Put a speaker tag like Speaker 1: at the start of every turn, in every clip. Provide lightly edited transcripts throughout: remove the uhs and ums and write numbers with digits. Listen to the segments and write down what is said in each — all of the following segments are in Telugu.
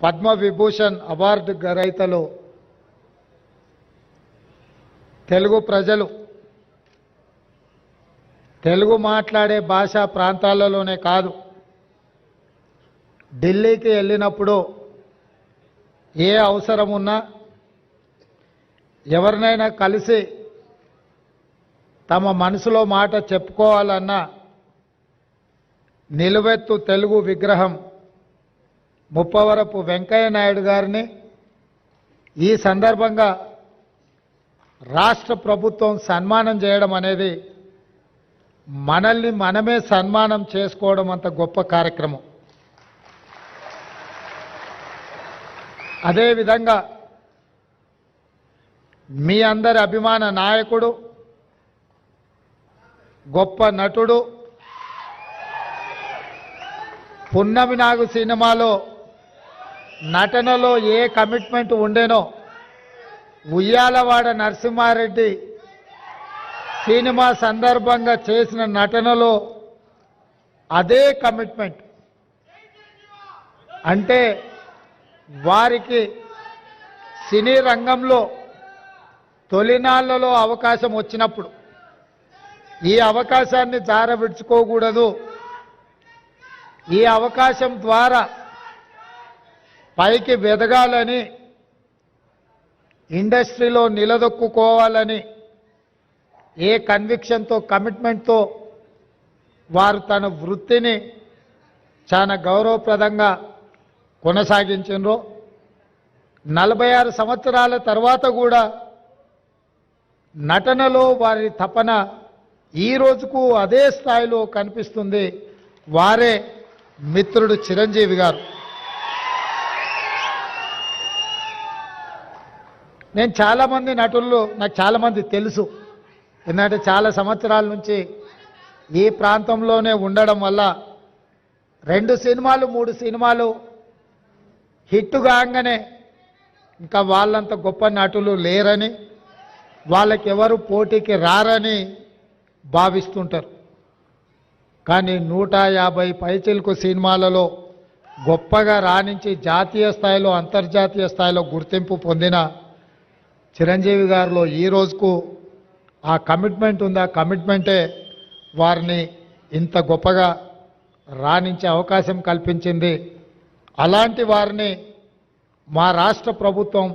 Speaker 1: పద్మ విభూషణ్ అవార్డు గ్రహీతలు తెలుగు ప్రజలు తెలుగు మాట్లాడే భాషా ప్రాంతాలలోనే కాదు, ఢిల్లీకి వెళ్ళినప్పుడు ఏ అవసరం ఉన్నా ఎవరినైనా కలిసి తమ మనసులో మాట చెప్పుకోవాలన్నా నిలువెత్తు తెలుగు విగ్రహం ముప్పవరపు వెంకయ్య నాయుడు గారిని ఈ సందర్భంగా రాష్ట్ర ప్రభుత్వం సన్మానం చేయడం అనేది మనల్ని మనమే సన్మానం చేసుకోవడం అంత గొప్ప కార్యక్రమం. అదేవిధంగా మీ అందరి అభిమాన నాయకుడు, గొప్ప నటుడు, పున్నమి నాగు సినిమాలో నటనలో a commitment ఉండేనో Uyyalawada Narasimha Reddy cinema సందర్భంగా చేసిన నటనలో అదే కమిట్మెంట్. అంటే వారికి సినీ రంగంలో తొలినాళ్లలో అవకాశం వచ్చినప్పుడు ఈ అవకాశాన్ని జారవిడ్చుకోకూడదు, ఈ అవకాశం ద్వారా పైకి వెదగాలని, ఇండస్ట్రీలో నిలదొక్కుకోవాలని ఏ కన్విక్షన్తో కమిట్మెంట్తో వారు తన వృత్తిని చాలా గౌరవప్రదంగా కొనసాగించారో 46 సంవత్సరాల తర్వాత కూడా నటనలో వారి తపన ఈ రోజుకు అదే స్థాయిలో కనిపిస్తుంది. వారే మిత్రుడు చిరంజీవి గారు. నేను చాలామంది నటుల్లో నాకు చాలామంది తెలుసు, ఎందుకంటే చాలా సంవత్సరాల నుంచి ఈ ప్రాంతంలోనే ఉండడం వల్ల 2 సినిమాలు 3 సినిమాలు హిట్ కాగానే ఇంకా వాళ్ళంత గొప్ప నటులు లేరని, వాళ్ళకి ఎవరు పోటీకి రారని భావిస్తుంటారు. కానీ 150 పైచిలకు సినిమాలలో గొప్పగా రాణించి జాతీయ స్థాయిలో అంతర్జాతీయ స్థాయిలో గుర్తింపు పొందిన చిరంజీవి గారిలో ఈ రోజుకు ఆ కమిట్మెంట్ ఉంది. ఆ కమిట్మెంటే వారిని ఇంత గొప్పగా రాణించే అవకాశం కల్పించింది. అలాంటి వారిని మా రాష్ట్ర ప్రభుత్వం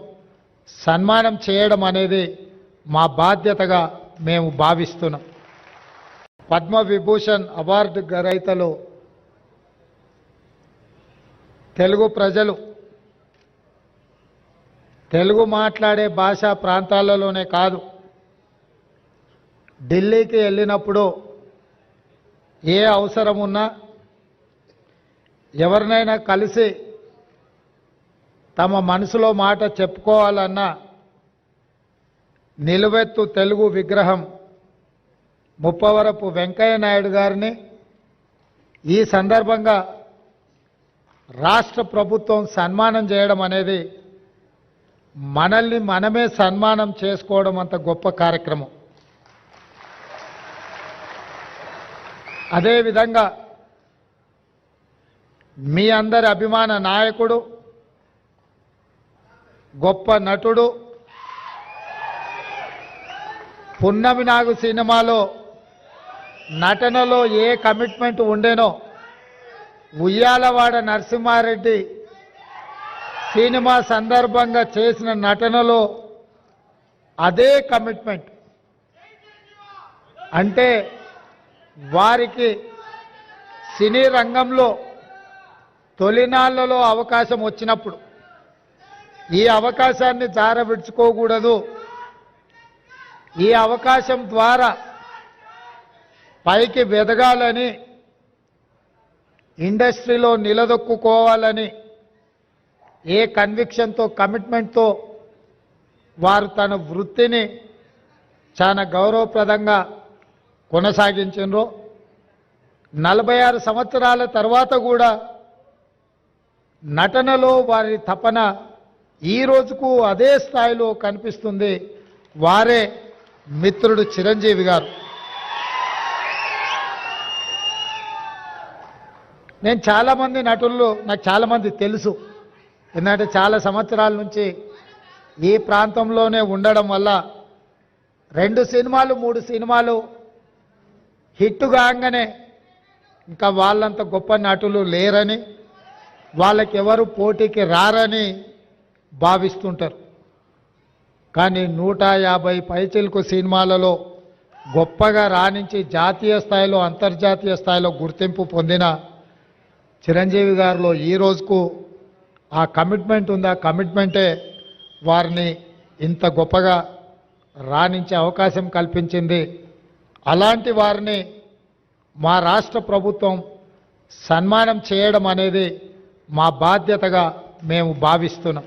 Speaker 1: సన్మానం చేయడం అనేది మా బాధ్యతగా మేము భావిస్తున్నాం. పద్మ విభూషణ్ అవార్డు గ్రహీతలు తెలుగు ప్రజలు తెలుగు మాట్లాడే భాషా ప్రాంతాలలోనే కాదు, ఢిల్లీకి వెళ్ళినప్పుడు ఏ అవసరం ఉన్నా ఎవరినైనా కలిసి తమ మనసులో మాట చెప్పుకోవాలన్నా నిలువెత్తు తెలుగు విగ్రహం ముప్పవరపు వెంకయ్య నాయుడు గారిని ఈ సందర్భంగా రాష్ట్ర ప్రభుత్వం సన్మానం చేయడం అనేది మనల్ని మనమే సన్మానం చేసుకోవడం అంత గొప్ప కార్యక్రమం. అదేవిధంగా మీ అందరి అభిమాన నాయకుడు, గొప్ప నటుడు, పున్నమి నాగు సినిమాలో నటనలో a commitment ఉండేనో Uyyalawada Narasimha Reddy cinema సందర్భంగా చేసిన నటనలో అదే కమిట్మెంట్. అంటే వారికి సినీ రంగంలో తొలినాళ్లలో అవకాశం వచ్చినప్పుడు ఈ అవకాశాన్ని జారవిడ్చుకోకూడదు, ఈ అవకాశం ద్వారా పైకి వెదగాలని, ఇండస్ట్రీలో నిలదొక్కుకోవాలని ఏ కన్విక్షన్తో కమిట్మెంట్తో వారు తన వృత్తిని చాలా గౌరవప్రదంగా కొనసాగించారో 46 సంవత్సరాల తర్వాత కూడా నటనలో వారి తపన ఈ రోజుకు అదే స్థాయిలో కనిపిస్తుంది. వారే మిత్రుడు చిరంజీవి గారు. నేను చాలామంది నటుల్లో నాకు చాలామంది తెలుసు, ఎందుకంటే చాలా సంవత్సరాల నుంచి ఈ ప్రాంతంలోనే ఉండడం వల్ల 2 సినిమాలు 3 సినిమాలు హిట్ కాగానే ఇంకా వాళ్ళంత గొప్ప నటులు లేరని వాళ్ళకి ఎవరు పోటీకి రారని భావిస్తుంటారు. కానీ 150 పైచిలకు సినిమాలలో గొప్పగా రాణించి జాతీయ స్థాయిలో అంతర్జాతీయ స్థాయిలో గుర్తింపు పొందిన చిరంజీవి గారిలో ఈ రోజుకు ఆ కమిట్మెంట్ ఉంది. ఆ కమిట్మెంటే వారిని ఇంత గొప్పగా రాణించే అవకాశం కల్పించింది. అలాంటి వారిని మా రాష్ట్ర ప్రభుత్వం సన్మానం చేయడం అనేది మా బాధ్యతగా మేము భావిస్తున్నాం.